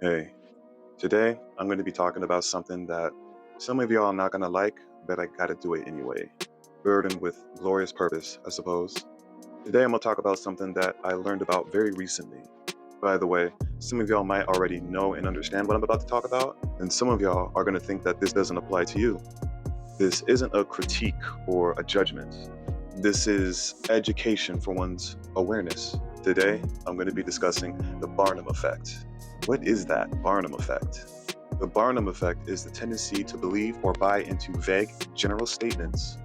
Hey, today I'm going to be talking about something that some of y'all are not going to like, but I got to do it anyway. Burdened with glorious purpose, I suppose. Today I'm going to talk about something that I learned about very recently. By the way, some of y'all might already know and understand what I'm about to talk about, and some of y'all are going to think that this doesn't apply to you. This isn't a critique or a judgment. This is education for one's awareness. Today, I'm going to be discussing the Barnum effect. What is that Barnum effect? The Barnum effect is the tendency to believe or buy into vague general statements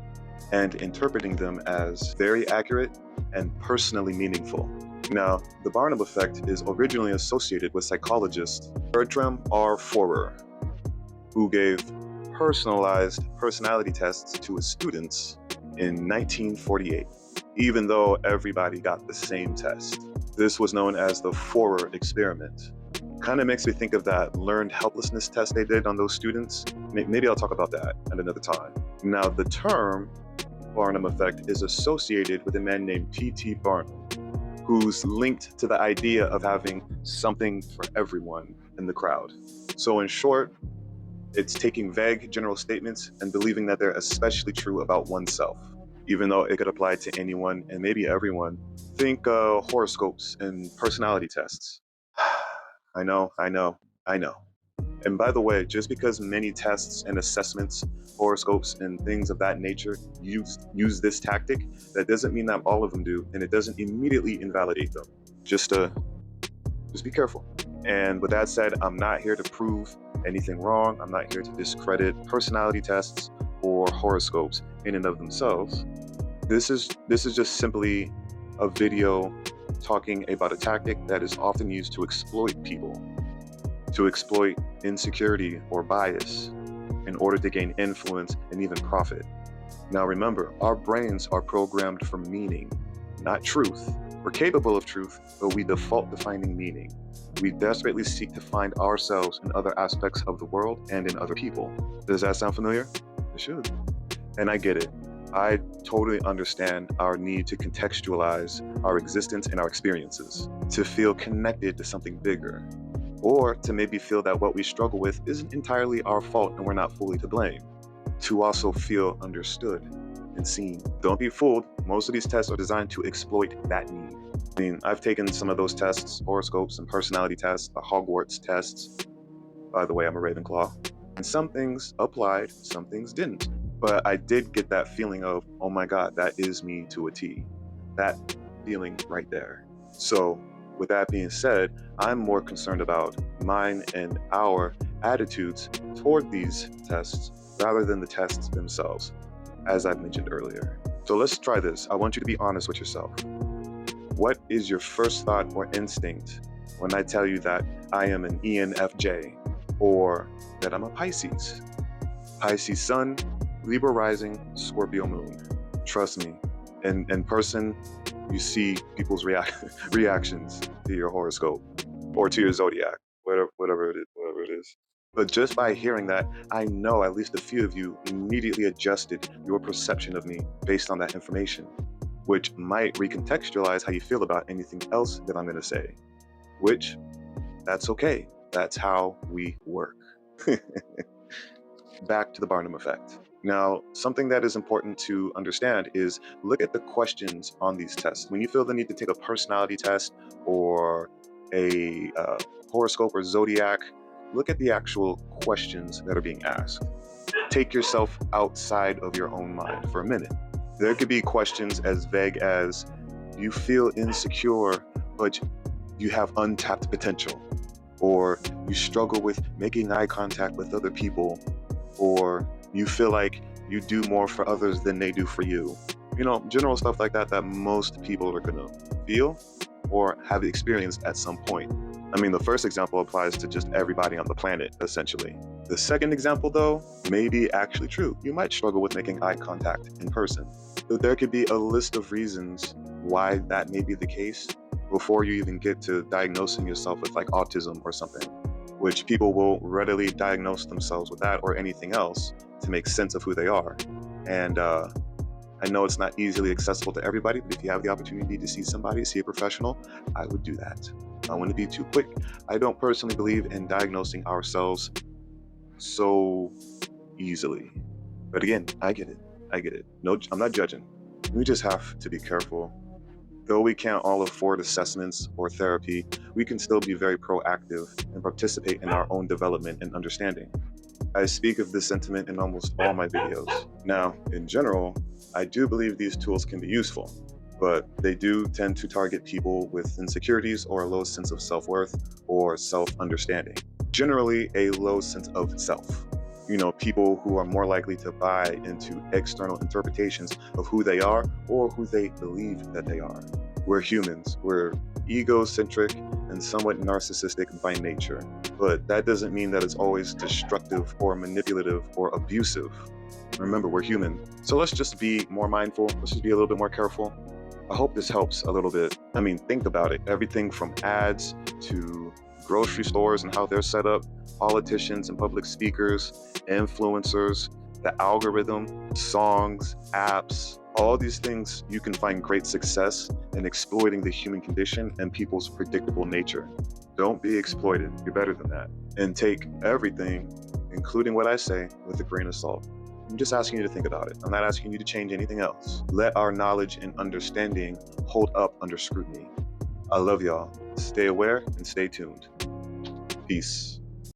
and interpreting them as very accurate and personally meaningful. Now, the Barnum effect is originally associated with psychologist Bertram R. Forer, who gave personalized personality tests to his students in 1948, even though everybody got the same test. This was known as the Forer experiment. Kind of makes me think of that learned helplessness test they did on those students. Maybe I'll talk about that at another time. Now, the term Barnum effect is associated with a man named P.T. Barnum, who's linked to the idea of having something for everyone in the crowd. So in short, it's taking vague general statements and believing that they're especially true about oneself, even though it could apply to anyone and maybe everyone. Think horoscopes and personality tests. I know. And by the way, just because many tests and assessments, horoscopes, and things of that nature use this tactic, that doesn't mean that all of them do, and it doesn't immediately invalidate them. Just be careful. And with that said, I'm not here to prove anything wrong. I'm not here to discredit personality tests or horoscopes in and of themselves. This is just simply a video talking about a tactic that is often used to exploit people, to exploit insecurity or bias in order to gain influence and even profit. Now remember, our brains are programmed for meaning, not truth. We're capable of truth, but we default to finding meaning. We desperately seek to find ourselves in other aspects of the world and in other people. Does that sound familiar? It should. And I get it. I totally understand our need to contextualize our existence and our experiences, to feel connected to something bigger, or to maybe feel that what we struggle with isn't entirely our fault and we're not fully to blame, to also feel understood and seen. Don't be fooled, most of these tests are designed to exploit that need. I mean, I've taken some of those tests, horoscopes and personality tests, the Hogwarts tests. By the way, I'm a Ravenclaw. And some things applied, some things didn't. But I did get that feeling of, oh my God, that is me to a T. That feeling right there. So with that being said, I'm more concerned about mine and our attitudes toward these tests rather than the tests themselves, as I mentioned earlier. So let's try this. I want you to be honest with yourself. What is your first thought or instinct when I tell you that I am an ENFJ or that I'm a Pisces? Pisces Sun, Libra Rising, Scorpio Moon. Trust me, in person, you see people's reactions to your horoscope or to your zodiac, whatever it is. But just by hearing that, I know at least a few of you immediately adjusted your perception of me based on that information, which might recontextualize how you feel about anything else that I'm going to say, which, that's okay. That's how we work. Back to the Barnum effect. Now, something that is important to understand is look at the questions on these tests. When you feel the need to take a personality test or a horoscope or zodiac, look at the actual questions that are being asked. Take yourself outside of your own mind for a minute. There could be questions as vague as, you feel insecure, but you have untapped potential, or you struggle with making eye contact with other people, or you feel like you do more for others than they do for you. You know, general stuff like that most people are gonna feel or have experienced at some point. I mean, the first example applies to just everybody on the planet, essentially. The second example, though, may be actually true. You might struggle with making eye contact in person. But there could be a list of reasons why that may be the case before you even get to diagnosing yourself with like autism or something, which people will readily diagnose themselves with that or anything else to make sense of who they are. And I know it's not easily accessible to everybody, but if you have the opportunity to see somebody, see a professional, I would do that. I want to be too quick. I don't personally believe in diagnosing ourselves so easily. But again, I get it. I get it. No, I'm not judging. We just have to be careful. Though we can't all afford assessments or therapy, we can still be very proactive and participate in our own development and understanding. I speak of this sentiment in almost all my videos. Now, in general, I do believe these tools can be useful, but they do tend to target people with insecurities or a low sense of self-worth or self-understanding. Generally, a low sense of self. People who are more likely to buy into external interpretations of who they are or who they believe that they are. We're humans. We're egocentric and somewhat narcissistic by nature, but that doesn't mean that it's always destructive or manipulative or abusive. Remember, we're human. So let's just be more mindful. Let's just be a little bit more careful. I hope this helps a little bit. I mean, think about it. Everything from ads to grocery stores and how they're set up, politicians and public speakers, influencers, the algorithm, songs, apps, all these things, you can find great success in exploiting the human condition and people's predictable nature. Don't be exploited. You're better than that. And take everything, including what I say, with a grain of salt. I'm just asking you to think about it. I'm not asking you to change anything else. Let our knowledge and understanding hold up under scrutiny. I love y'all. Stay aware and stay tuned. Peace.